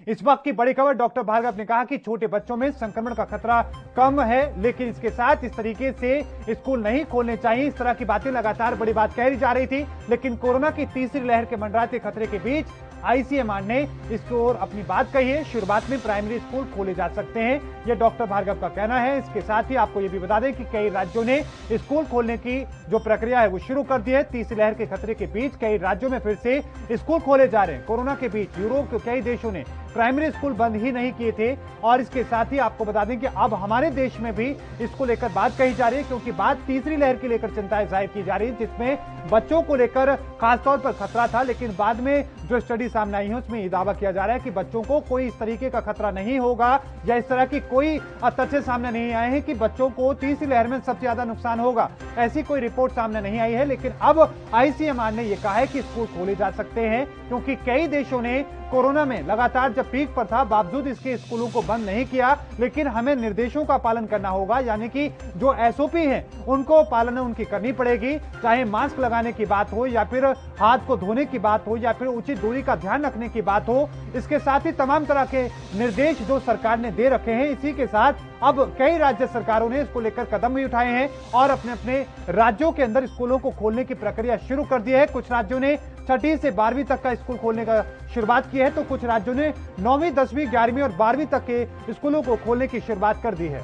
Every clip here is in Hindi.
इस वक्त की बड़ी खबर, डॉक्टर भार्गव ने कहा कि छोटे बच्चों में संक्रमण का खतरा कम है, लेकिन इसके साथ इस तरीके से स्कूल नहीं खोलने चाहिए। इस तरह की बातें लगातार बड़ी बात कही जा रही थी, लेकिन कोरोना की तीसरी लहर के मंडराते खतरे के बीच आईसीएमआर ने इसको और अपनी बात कही है। शुरुआत में प्राइमरी स्कूल खोले जा सकते हैं, यह डॉक्टर भार्गव का कहना है। इसके साथ ही आपको यह भी बता दें कि कई राज्यों ने स्कूल खोलने की जो प्रक्रिया है वो शुरू कर दी है। तीसरी लहर के खतरे के बीच कई राज्यों में फिर से स्कूल खोले जा रहे हैं। कोरोना के बीच यूरोप के कई देशों ने प्राइमरी स्कूल बंद ही नहीं किए थे, और इसके साथ ही आपको बता दें कि अब हमारे देश में भी इसको लेकर बात कही जा रही है, क्योंकि बात तीसरी लहर की लेकर चिंताएं जाहिर की जा रही है, जिसमें बच्चों को लेकर खासतौर पर खतरा था। लेकिन बाद में जो स्टडी सामने आई है उसमें यह दावा किया जा रहा है कि बच्चों को कोई इस तरीके का खतरा नहीं होगा, या इस तरह की कोई तथ्य सामने नहीं आए हैं कि बच्चों को तीसरी लहर में सबसे ज्यादा नुकसान होगा। ऐसी कोई रिपोर्ट सामने नहीं आई है। लेकिन अब आईसीएमआर ने यह कहा है कि स्कूल खोले जा सकते हैं, क्योंकि कई देशों ने कोरोना में लगातार जब पीक पर था बावजूद इसके स्कूलों को बंद नहीं किया। लेकिन हमें निर्देशों का पालन करना होगा, यानी कि जो एसओपी है उनको पालन उनकी करनी पड़ेगी, चाहे मास्क लगाने की बात हो, या फिर हाथ को धोने की बात हो, या फिर उचित दूरी का ध्यान रखने की बात हो। इसके साथ ही तमाम तरह के निर्देश जो सरकार ने दे रखे हैं। इसी के साथ अब कई राज्य सरकारों ने इसको लेकर कदम भी उठाए हैं और अपने अपने राज्यों के अंदर स्कूलों को खोलने की प्रक्रिया शुरू कर दी है। कुछ राज्यों ने 6ठी से 12वीं तक का स्कूल खोलने का शुरुआत की है, तो कुछ राज्यों ने 9वीं, 10वीं, 11वीं और 12वीं तक के स्कूलों को खोलने की शुरुआत कर दी है।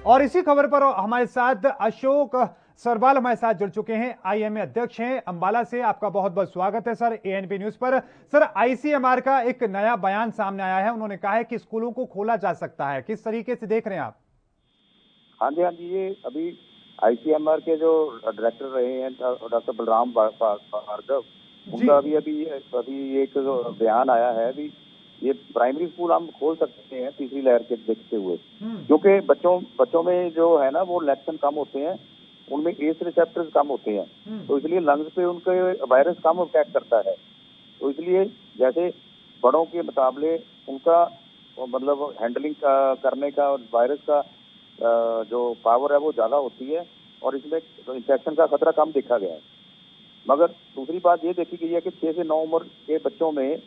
और इसी खबर पर हमारे साथ अशोक सरवाल हमारे साथ जुड़ चुके हैं, आईएमए अध्यक्ष हैं अंबाला से। आपका बहुत बहुत स्वागत है सर एएनपी न्यूज पर। सर, आईसीएमआर का एक नया बयान सामने आया है, उन्होंने कहा है कि स्कूलों को खोला जा सकता है, किस तरीके से देख रहे हैं आप? हाँ जी, ये अभी आईसीएमआर के जो डायरेक्टर रहे हैं डॉक्टर बलराम भार्गव, उनका अभी एक बयान आया है। अभी ये प्राइमरी स्कूल हम खोल सकते हैं तीसरी लहर के देखते हुए, क्योंकि बच्चों में जो है ना वो लक्षण कम होते हैं, उनमें एस रिसेप्टर्स कम होते हैं, तो इसलिए लंग्स पे उनके वायरस कम अटैक करता है। तो इसलिए जैसे बड़ों के मुकाबले उनका मतलब हैंडलिंग करने का वायरस का जो पावर है वो ज्यादा होती है, और इसमें इंफेक्शन का खतरा कम देखा गया है। मगर दूसरी बात ये देखी गई है कि 6 से 9 उम्र के बच्चों में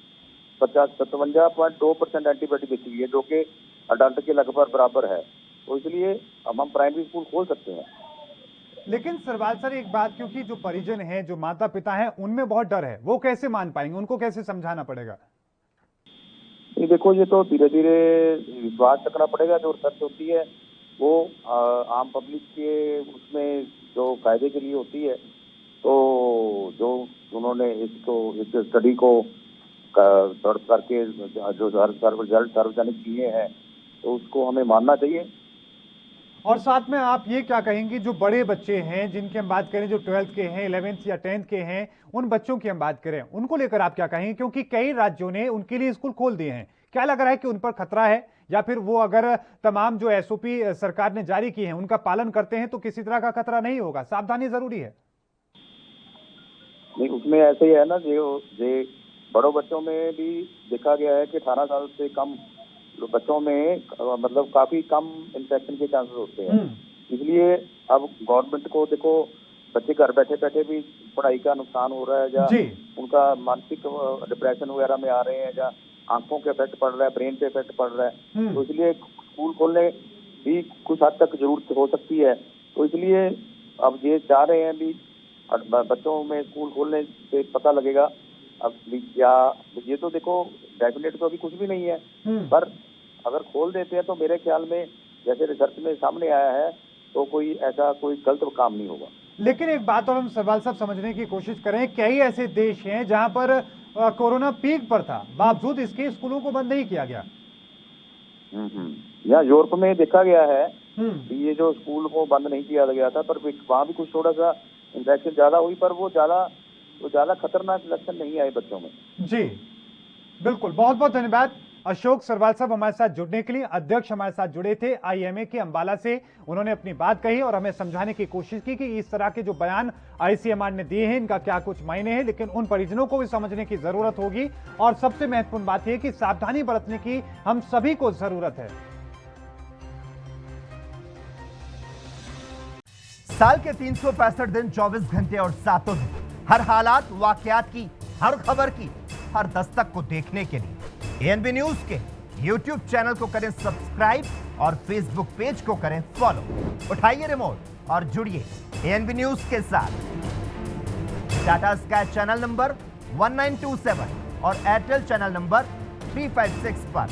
57.2% एंटीबॉडी देखी गई है, जो कि अडल्ट के लगभग बराबर है। तो इसलिए हम प्राइमरी स्कूल खोल सकते हैं। लेकिन सरवाल सर, एक बात, क्योंकि जो परिजन हैं, जो माता पिता हैं, उनमें बहुत डर है, वो कैसे मान पाएंगे, उनको कैसे समझाना पड़ेगा? ये देखो, ये तो धीरे धीरे विश्वास रखना पड़ेगा। जो रिसर्च होती है वो आम पब्लिक के उसमें जो फायदे के लिए होती है, तो जो उन्होंने इस स्टडी को करके जो रिजल्ट सार्वजनिक किए हैं, तो उसको हमें मानना चाहिए। और साथ में आप ये क्या कहेंगे, जो बड़े बच्चे हैं जिनकी हम बात करें, जो 12th के हैं, 11th या 10th के हैं, उन बच्चों की हम बात करें, उनको लेकर आप क्या कहेंगे? क्योंकि कई राज्यों ने उनके लिए स्कूल खोल दिए हैं। क्या लग रहा है कि उन पर खतरा है, या फिर वो अगर तमाम जो एसओपी सरकार ने जारी की है उनका पालन करते हैं तो किसी तरह का खतरा नहीं होगा? सावधानी जरूरी है। नहीं, उसमें ऐसे ही है ना, जो बड़ों बच्चों में भी देखा गया है कि 18 साल से कम बच्चों में मतलब काफी कम इन्फेक्शन के चांसेस होते हैं। इसलिए अब गवर्नमेंट को देखो, बच्चे घर बैठे बैठे भी पढ़ाई का नुकसान हो रहा है, या उनका मानसिक डिप्रेशन वगैरह में आ रहे हैं, या आंखों के इफेक्ट पड़ रहा है, ब्रेन पे इफेक्ट पड़ रहा है। तो इसलिए स्कूल खोलने भी कुछ हद तक जरूरत हो सकती है। तो इसलिए अब ये चाह रहे हैं भी बच्चों में स्कूल खोलने से पता लगेगा। अब क्या, ये तो देखो डेफिनेट तो अभी कुछ भी नहीं है, पर अगर खोल देते हैं तो मेरे ख्याल में जैसे रिसर्च में सामने आया है, तो कोई ऐसा कोई गलत काम नहीं होगा। लेकिन एक बात और हम सरवाल साहब समझने की कोशिश करें, कई ऐसे देश हैं जहां पर कोरोना पीक पर था, बावजूद इसके स्कूलों को बंद नहीं किया गया। यहाँ यूरोप में देखा गया है कि ये जो स्कूल को बंद नहीं किया गया था, पर वहां भी कुछ थोड़ा सा इन्फेक्शन ज्यादा हुई, पर वो ज्यादा खतरनाक लक्षण नहीं आए बच्चों में। जी बिल्कुल, बहुत बहुत धन्यवाद अशोक सरवाल साहब हमारे साथ जुड़ने के लिए। अध्यक्ष हमारे साथ जुड़े थे आईएमए के अंबाला से, उन्होंने अपनी बात कही और हमें समझाने की कोशिश की कि इस तरह के जो बयान आईसीएमआर ने दिए हैं इनका क्या कुछ मायने हैं, लेकिन उन परिजनों को भी समझने की जरूरत होगी। और सबसे महत्वपूर्ण बात यह कि सावधानी बरतने की हम सभी को जरूरत है। साल के 365 दिन 24 घंटे और 7 दिन हर हालात वाकयात की, हर खबर की, हर दस्तक को देखने के लिए एएनबी न्यूज के यूट्यूब चैनल को करें सब्सक्राइब और फेसबुक पेज को करें फॉलो। उठाइए रिमोट और जुड़िए एएनबी न्यूज के साथ। टाटा स्काई चैनल नंबर 1927 और एयरटेल चैनल नंबर 356 पर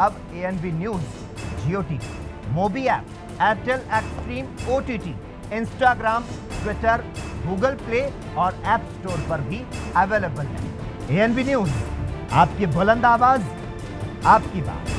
अब ANB news Jio TV, Moby app, Airtel Xstream OTT, Instagram, Twitter, Google Play और ऐप स्टोर पर भी अवेलेबल है। एएनबी न्यूज, आपकी बुलंद आवाज, आपकी बात।